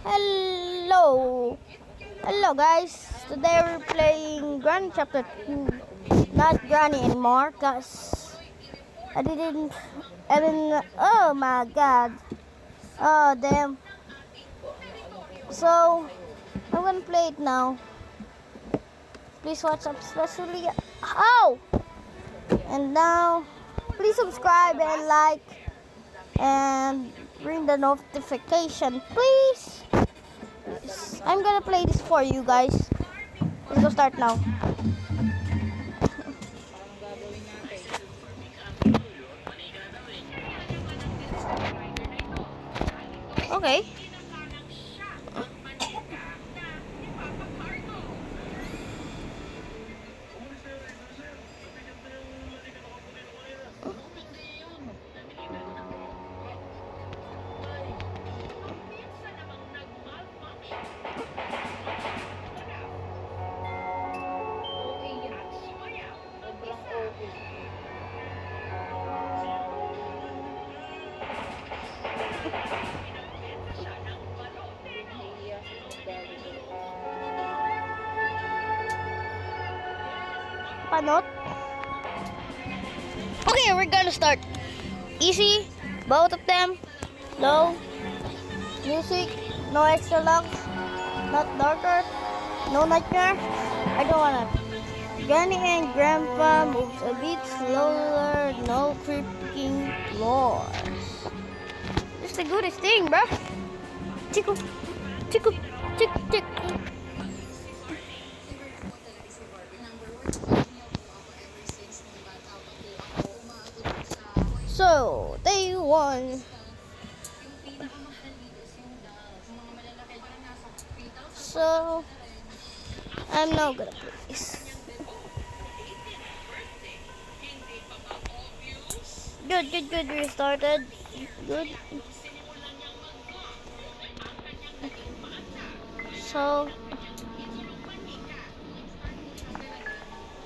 Hello! Hello guys! Today we're playing Granny Chapter 2. Not Granny anymore cause I didn't oh my god. Oh damn. So I'm gonna play it now. Please watch up especially and now please subscribe and like and ring the notification please. I'm gonna play this for you guys. Let's go start now. Okay. Panot. Okay, we're gonna start. Easy, both of them. Low. Music, no extra long. Not darker. No nightmare. I don't wanna. Granny and Grandpa moves a bit slower. No creaking floors. This is the goodest thing, bro. Tickle, tickle, tick, tick. So, day one. So, I'm now gonna play this. Good. We started. Good. So,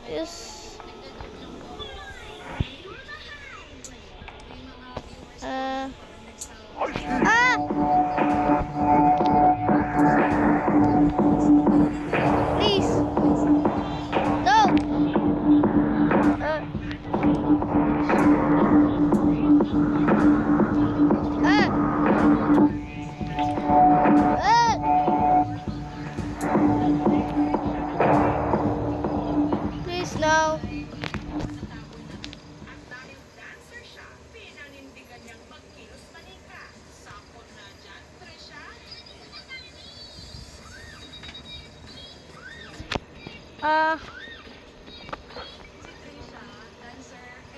this. Please. No. Please no.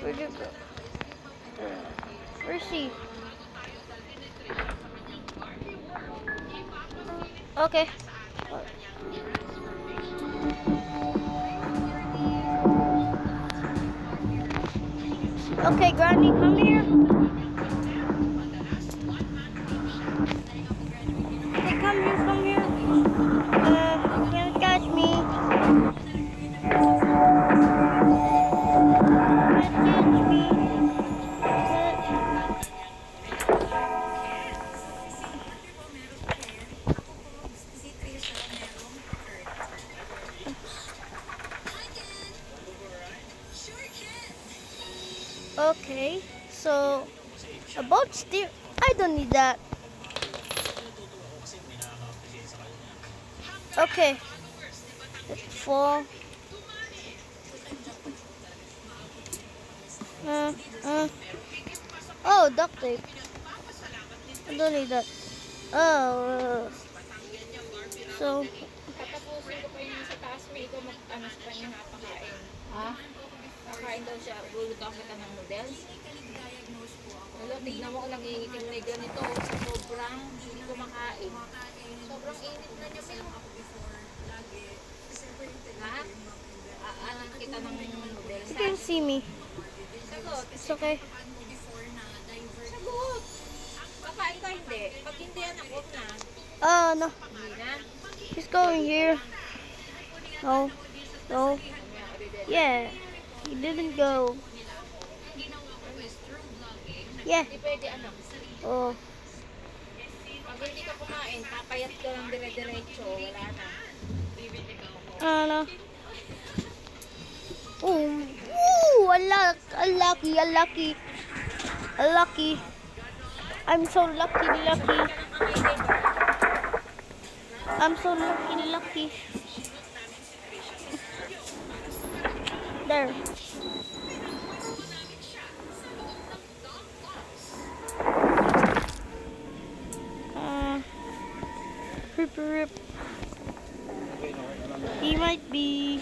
Where'd you go? Where's she? Okay. Okay, Granny, come here. Okay, come here. You can't catch me. Okay, so about steer, I don't need that. Okay, four. Oh, duct tape. I don't need that. Oh, so. Tatapusin ko pa yun sa taas mo, ikaw mag-ano sa kanya napakain. Ha? Kakain daw siya, luluto kita ng noodles. Wala, tignan mo kung nangingitim na ganito. Sobrang hindi ko makain. Sobrang init na niya, Mil. Ha? Aanan kita ng noodles. You can see me. Sagot. It's okay. Sagot. Kakain ka hindi. Pag hindi yan ako na. No. Hindi na. He's going here. No. Yeah. He didn't go. Yeah. Hindi pwede ano. Oh. Pag hindi ka kumain, papayat ko ng dire-diretso, wala na. Ano? Lucky. Lucky. I'm so lucky. I'm so lucky. There. Rip. He might be.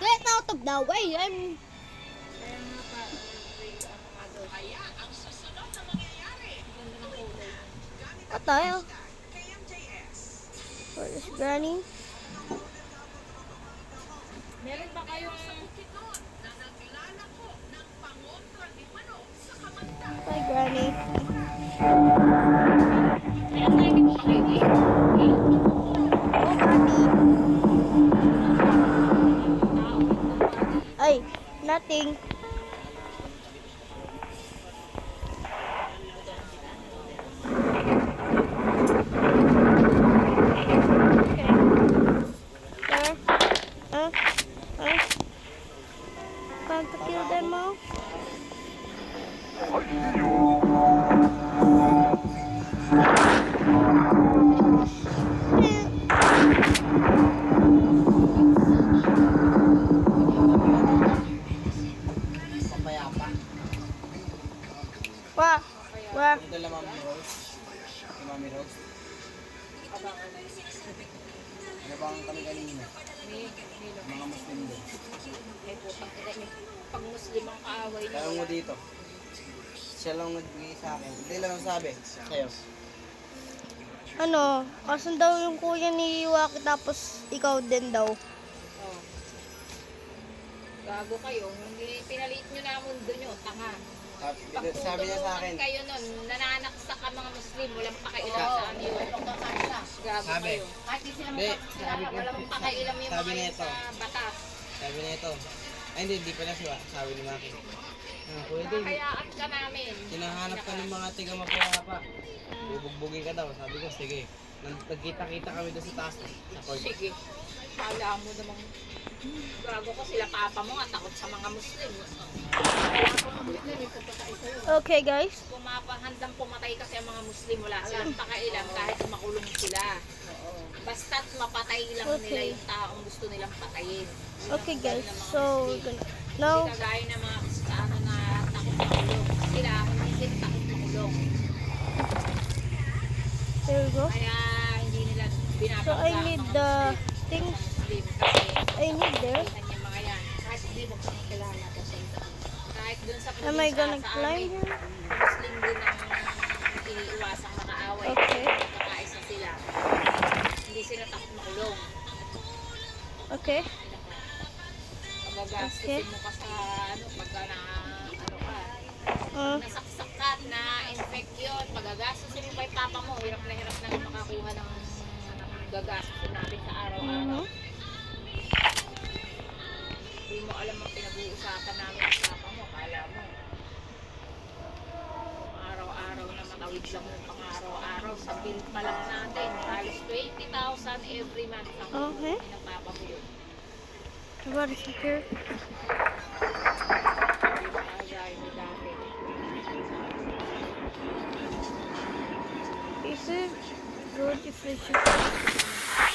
Get out of the way. I'm. Kaya nga pa, wait, ano nga daw. Ganda ng kulay. What tayo? Where is Granny? Meron ba kayong Hi, Granny. may assignment ba kayo eh? Oh, Granny. Ay, nothing. Okay. There. Time to kill them all. Wah. Dala Mami Rose. Si Mami Rose. Nabangan kami kanina. Mga Muslim doon. Ay putang ina niyo. Pag Muslim ang kaaway niyo. Tanong mo dito. Siya lang nagbigay sa akin. Hindi lang sabi. Sa'yo. Ano, kasan daw yung kuya ni Waki tapos ikaw din daw. Oh. Gago kayo. Hindi pinalit nyo na ang mundo nyo. Tanga. Sabi niya sa akin. Kayo nun, nananaksak ang mga Muslim. Walang pakialam sa amin. Gago Sabi. kayo. Hindi. Sabi ko. Walang pakialam yung Sabi mga niya yun ito. sa batas. Sabi niya ito. Ay hindi pala siya. Sabi ni Maki. Kuya Dave, Kakayaan ka namin. hinahanap ka ng mga tiga mapayapa. Bubugbugin ka daw. Sabi ko, sige. Nagkita-kita kami doon sa taas. Sa court. Sige. Kala mo namang gago ko sila papa mo nga takot sa mga Muslim. Okay, guys. Pumapahandang pumatay kasi ang mga Muslim. Wala silang pakailam kahit makulong sila. Basta't mapatay lang nila yung taong gusto nilang patayin. Okay, guys. So, we're gonna... Now, Hindi kagaya ng mga sa ano na takot makulong. Sila hindi sila takot makulong. there we go. Kaya hindi nila binabagsak. So, I need the things Muslim kasi I need there. kailan yung mga yan. Kahit hindi mo kami kilala kasi kahit dun sa Am I gonna sa climb amin, here? Muslim din ang iniiwasang makaaway. Okay. Kakaisa sila. Hindi sila takot makulong. Okay. Pagagastusin mo pa sa ano, pagka na ano ka, nasaksak ka, na-infect yun, pagagastusin mo pa yung papa mo, hirap na makakuha ng gagastusin natin sa araw-araw. Hindi mo alam ang pinag-uusapan namin sa papa mo, kala mo. Araw-araw na matawid lang yung pang-araw-araw, sa bill pa lang natin, halos 20,000 every month ang Okay. ng papa mo yun. What is here? Is it good if I should...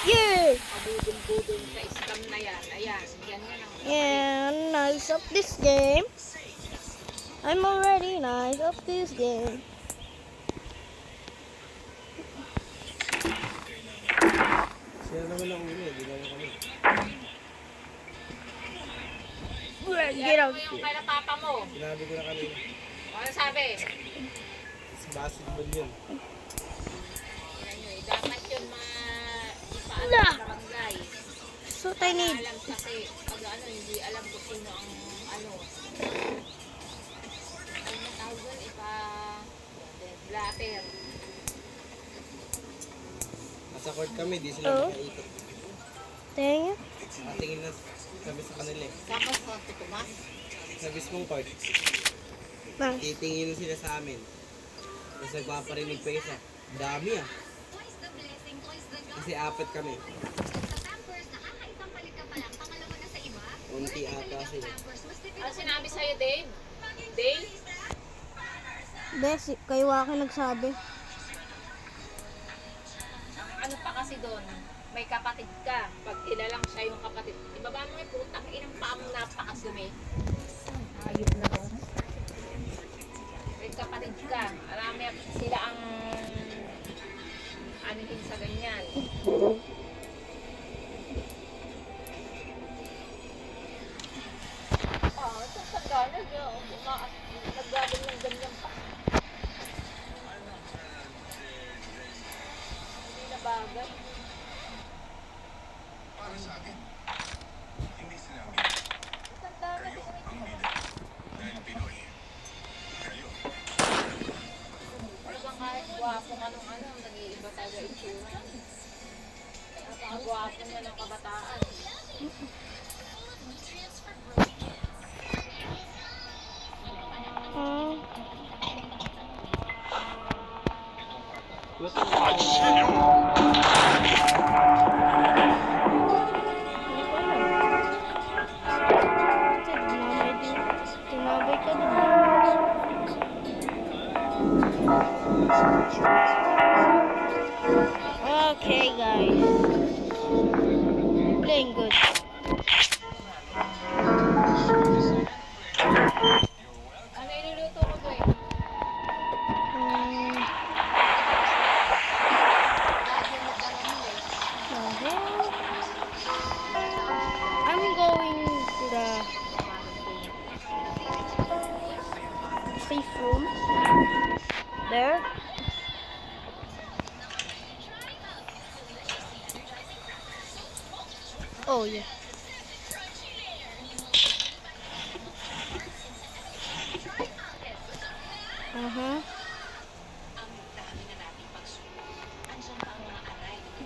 Yeah! Pabudol-budol sa scam na yan. Ayan, yan ang Yeah, nice of this game. I'm already nice of this game. Siya naman ang uli. Di naman kami. Get out. mo yung kay na papa mo. Sinabi ko na kanina. Ano sabi? Sa basketball yun. Yan yun, dapat yun ipaalam Nah. sa barangay. So I need. Alam kasi, pag ano, hindi alam kung sino ang ano. Ano tawag doon? Blatter. Nasa court kami. Di sila Oh. nakaikot. Dang it. Tingin na Sabi sa kanila eh. Saan ka sa Tutumas? Sa mismong court. Nice. Titingin sila sa amin. Tapos nagpaparinig pa isa. Dami ah. Kasi apat kami. Unti ata sila. Ano sinabi sa'yo, Dave? Dave? Bes, kayo akin nagsabi. Ano pa kasi doon? May kapatid ka. Pag kilalang siya yung kapatid. Ibaba mo yung putang inang paa mo napakasumi. Ayun na doon. May kapatid ka. Marami sila ang anihin sa ganyan. Ito sa gana niya. Nagagawin ng ganyan pa. Hindi na bagay. Ang dami talagang kahit gwapong anong-ano, nag-iiba talaga itsura. Napakagwapo niya ng kabataan. Hmm. Tinabay ka din. Okay, guys. Playing good. Ano iluluto ko to eh? Hmm. Lagi mo ka naman eh. I'm going to the safe room. There. Oh yeah. Uh-huh.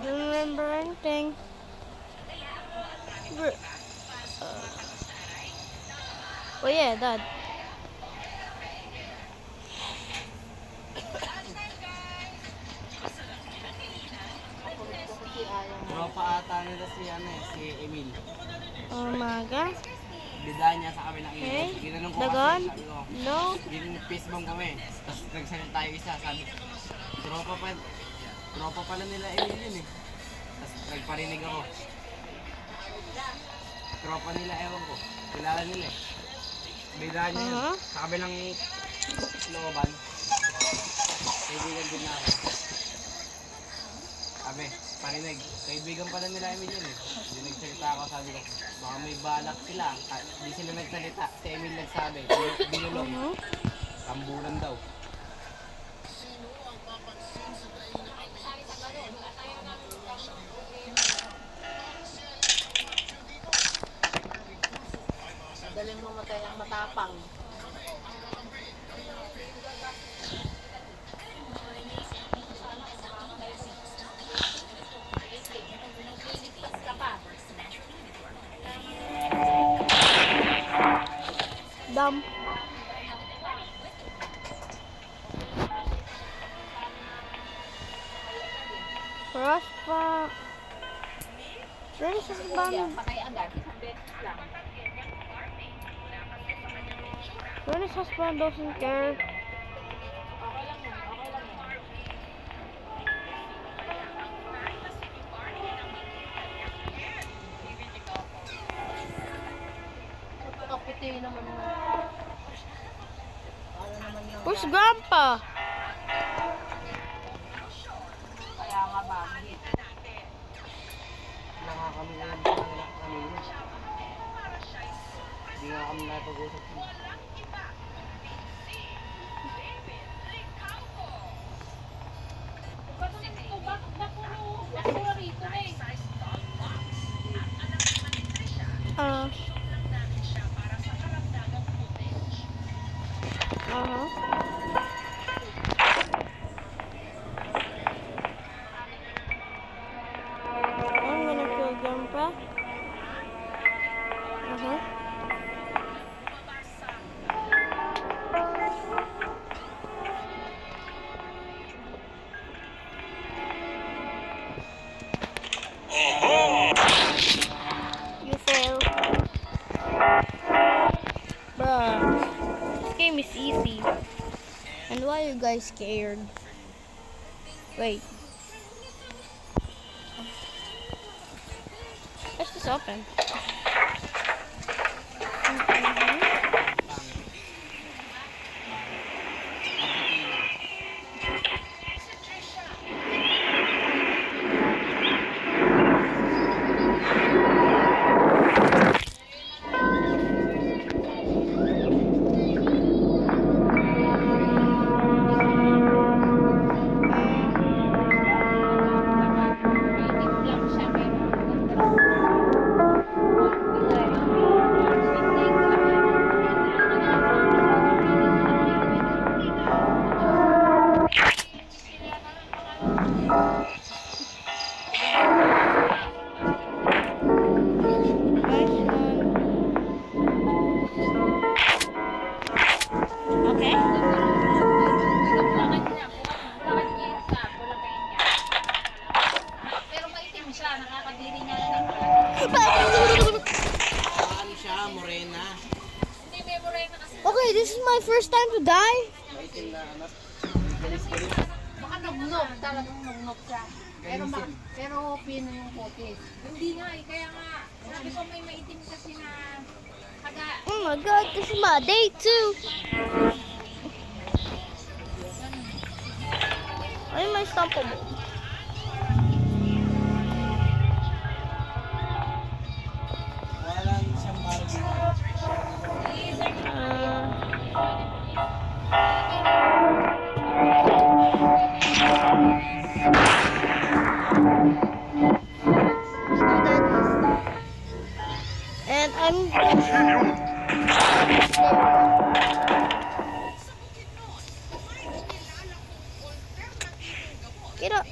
Don't remember anything. Oh yeah, Dad. Tropa ata nila si si Emil. Umaga. Bida niya sa kabilang Okay. ilog. Ginanong ko Dagon. kasi, sabi ko, No. fist bump kami. Tapos nagsalita yung isa, sabi, tropa pala nila Emil yun eh. Tapos nagparinig ako. Tropa nila, ewan ko. Kilala nila eh. Bida niya yun. Uh-huh. Sa kabilang looban. Kaibigan din na ako. Sabi, parinig. Kaibigan pala nila Emil yun eh. Hindi nagsalita ako, sabi ko, baka may balak sila. Hindi sila nagsalita. Si Emil nagsabi, binulong. Uh-huh. Tamburan daw. Madaling mamatay ang matapang. Ka pa. Dam. Prospa. There is a bomb. Patay agad. Isang beses lang. When his husband doesn't care. Okay lang yun. Okay lang yun. Kapiti naman mo. Ano naman yung... Where's Grandpa? Kaya nga bakit? Nakakami na lang kami yun. Hindi nga kami napag-usap yun. I'm gonna kill Grandpa. Uh-huh. You fail. Bruh. This game is easy. And why are you guys scared? Wait. Let's just open. Native lang siya, pero Okay. pero maitim siya, nakakadiri niya ng Ano siya, morena. Hindi, may morena kasi. Okay, this is my first time to die. Maitim na ano. Baka nagnog, talagang nagnog siya. Pero pino yung kutis. Hindi nga eh, kaya nga, sabi ko may maitim kasi na kaga, Oh my god, this is my day too. Why am I stompable? Walang siyang Barbie. And I'm get up.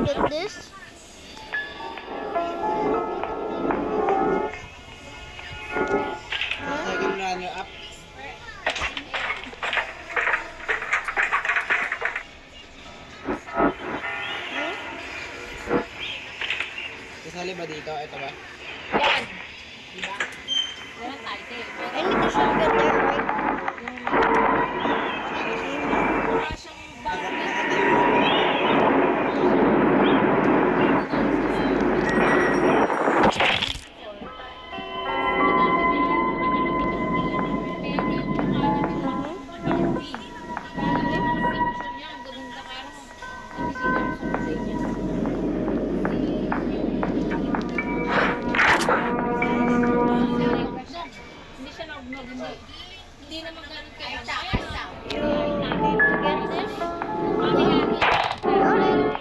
Get this. Second runner up. Kasali ba dito? Ito ba? yan. Diba? Yan ang title. I need to shotgun there, right? Wala siyang Barbie. Hindi siya nagnog, hindi naman ganun kaya. You need to get this.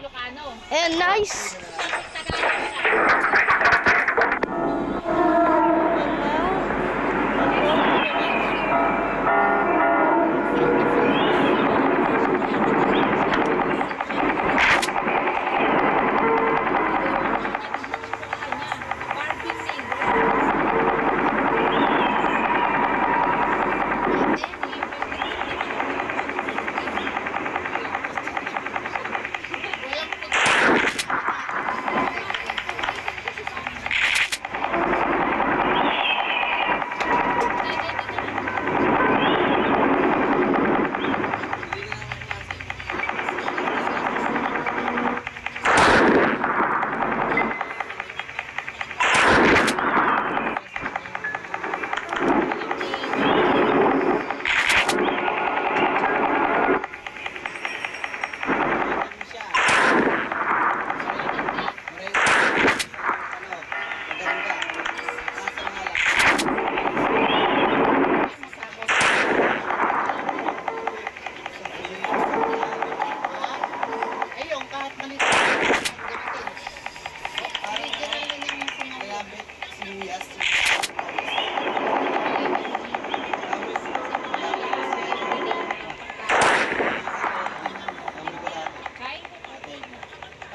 Ilocano. And nice. Tagalog siya. Barbie name.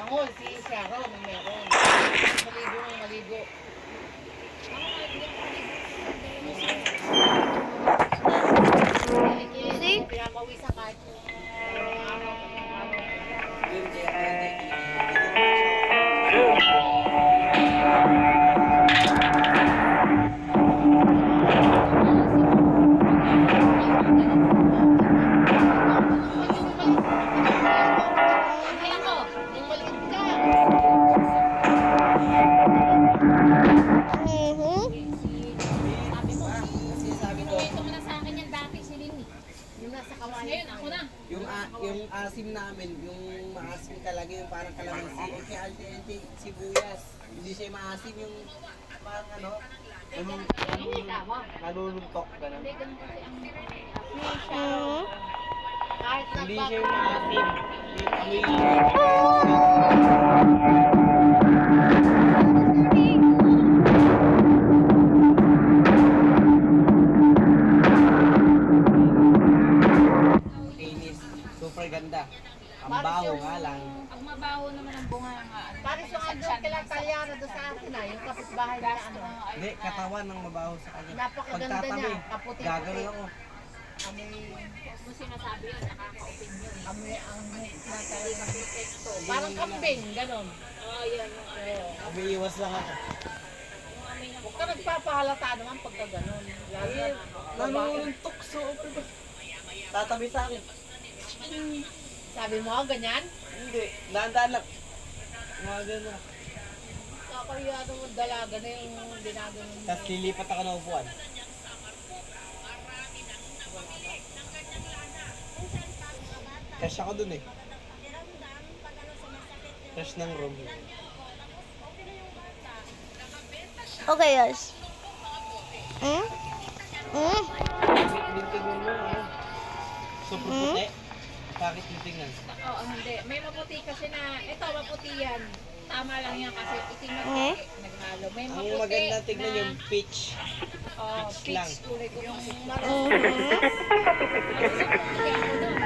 bangol, si Sharon ang meron. Maligo ng maligo. See? Pinapawisan kahit araw. Yun, kaya Hindi ako, yung maliit ka. sabi ko, Ito mo na sa akin yan dati si Lini. Yung nasa kawayan. Ngayon ako na. yung asim namin, yung maasim talaga, yung parang kalamansi. Eh, kaya alte sibuyas. Hindi siya maasim yung parang ano, naluluntok, gano'n. Hindi, ganun kasi ang Mhm. Kahit Hindi nagpa- siya yung maasim. May Inis. Super ganda. Ang baho nga lang. Ang mabaho naman ang bunga nga. Paris yung andun kila Talyana doon sa akin yung kapitbahay na ano. Hindi, katawan ng mabaho sa kanya. Napakaganda Pagtatabi, niya, kaputi-puti. gagawin ako. Amoy, Huwag mo sinasabi yun, nakaka-opinion. amoy ang na talagang epekto. Parang kambing, ganon. Oo, yan yung ano. Umiiwas lang ako. Yung amoy ng Huwag ka nagpapahalata naman pagka ganon. Lalo na babae. Naluluntok so. Tatabi sa akin. Sabi mo, ganyan? Hindi, dahan-dahan lang. Mga gano'n. Kakaya naman dalaga na yung ginaganon mo. Tapos lilipat ako ng upuan. Cash ako dun eh. Cash ng room. Okay, guys. Hmm? Hmm? Tingnan mo, ano? Super puti. Bakit titingnan? Oo, hindi. May maputi kasi na, ito maputi yan. Tama lang yan kasi itim na Eh? naghalo. May Ang maputi maganda tingnan na, yung peach. peach lang. kulay ko yung Mhm.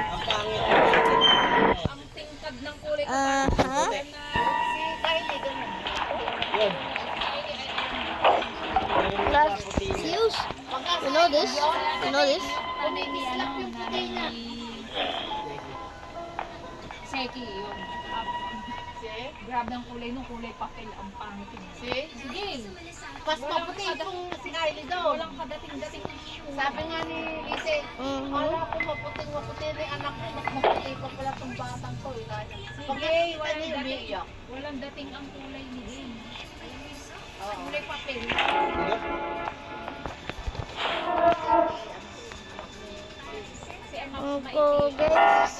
Ang pangit. ang tingkad ng kulay ko Aha. parang na Si Kylie, ganon. Yun. Guys, views. You know this? You know this? Kumitis lang yung puti niya. Seki yun. Grabe ang kulay nung kulay papel. Ang pangit yun. Sige. Mas maputi itong si Kylie daw. Walang kadating-dating ng shoe. Sabi nga ni Lise, Mhm. wala ko maputing-maputi rin anak ko. Mas maputi pa pala itong batang to. Pag nakikita walang niya, dating. umiiyak. Walang dating ang kulay ni Jane. Oo. Kulay papel. Kasi ang mga Okay, maitim. guys.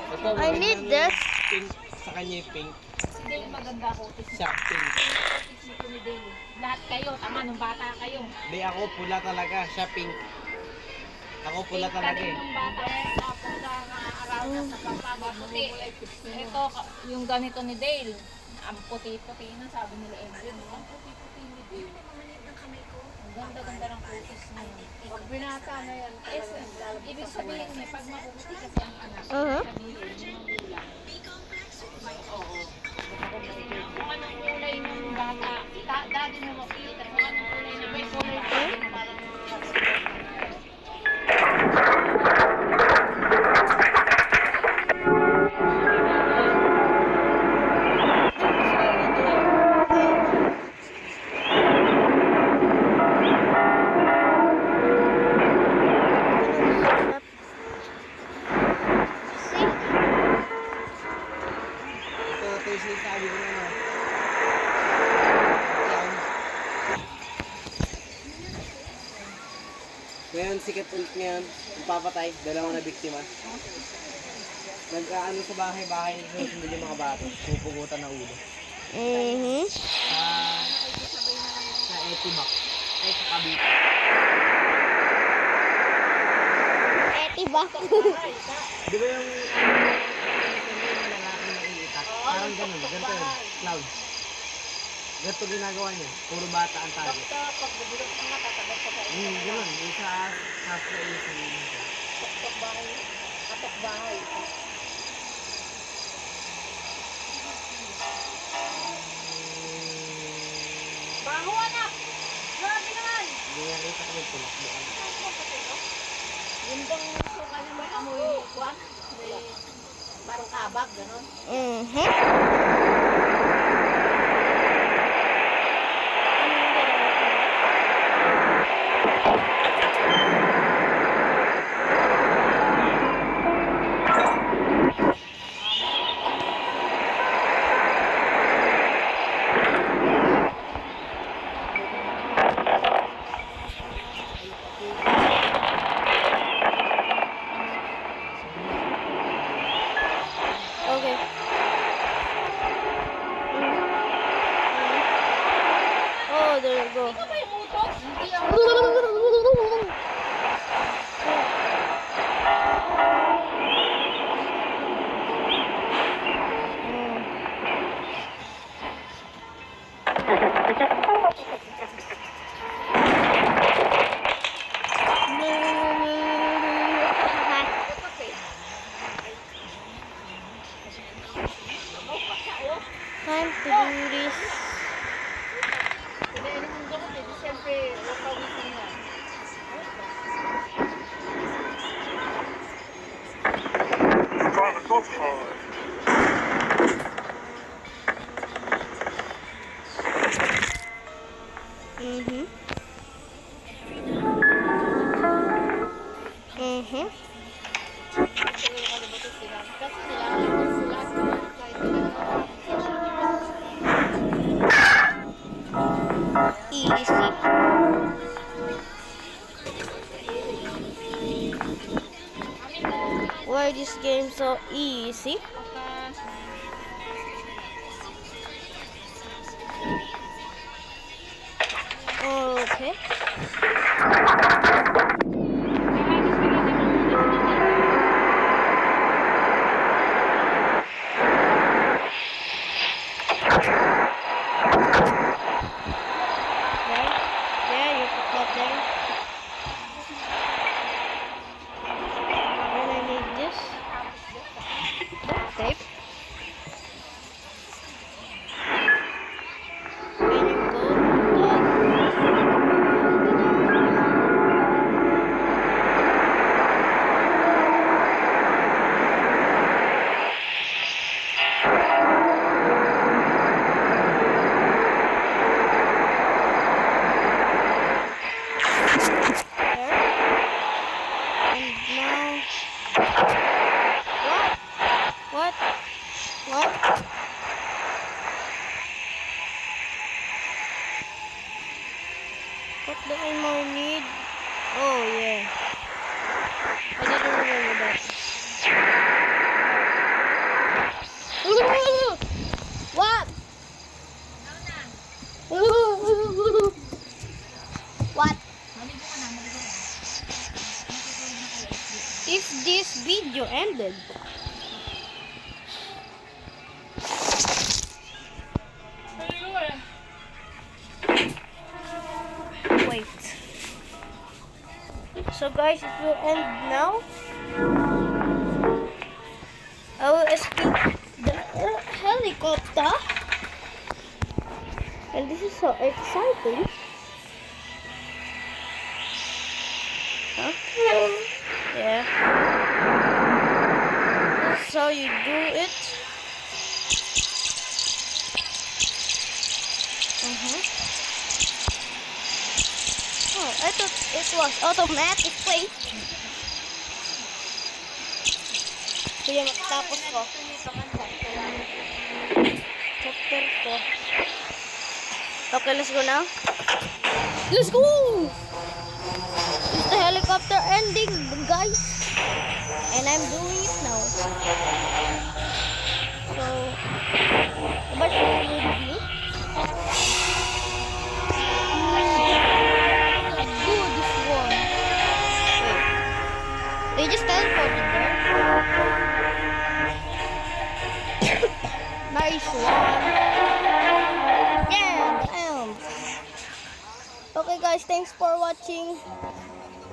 Ito, I need this. Pink. Sa kanya yung pink. Si Dale maganda ko. Siya, pink. Nito ni Dale. Lahat kayo, tama, nung bata kayo. Di ako pula talaga. Siya pink. Ako pula talaga eh. Nung bata, tapos na araw na sa papabuti. Ito, yung ganito ni Dale. Ang puti-puti na, sabi nila Edwin. Ang puti-puti ni Dale. Ang ganda-ganda ng kutis niya. Pag binata na yan, Yes, talagang ibig sabihin niya, pag mapuputi kasi ang anak, Mhm. sabihin yung magulang. Oo. Kung anong kulay ng bata, daddy mo makita kung anong kulay na may kulay parang Ito yung sinasabi ko na ano. Ngayon, sikat ulit ngayon. Yung papatay, dalawang na biktima. Nagkaano sa bahay-bahay, susunod yung mga bato. Pupugutan ng ulo. Mhm. Sa Etimac. Ay, sa Cavite. Etiba. Di ba yung lalaki na iitak? Parang ganun, ganito yun. Clouds. Ganito ginagawa niya. Puro bata ang target. pag nabulok ka nga, tatagat ka sa Ganun. Yung sa Castro yung sa inyo. katok bahay. Katok bahay. Oh, anak! Grabe naman! Hindi nga kita ko yung tulak doon. Yung bang suka na may amoy kwan? May parang kabag, gano'n. Okay. Oh, there you go. Hindi ako. Time to do this. Hindi, ano mong gamot eh. Di siyempre, wakawisin na. Trying to cook hard. Mhm. Mhm. Kasi nakalimutan sila. Kasi nilalagyan sila kahit Easy. Why this game so easy? Okay. There, you put that there. Then I need this. Tape. Then you go there. And now, what? What? What do I more need? Oh yeah. I didn't remember that. What? What? If this video ended. Wait. So guys, it will end now. I will escape the helicopter. And this is so exciting. Huh? Yeah. That's how you do it. Oh, I thought it was automatic. Wait. Kaya matapos ko. Chapter 4. Okay, let's go now. Let's go! It's the helicopter ending, guys. And I'm doing it now. So, but with me. Do this one. Wait. They just teleported there. Nice one. Yeah, the end. Okay guys, thanks for watching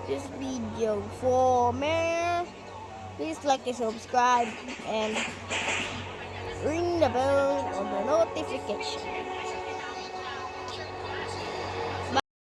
this video. For more, please like and subscribe and ring the bell on the notification.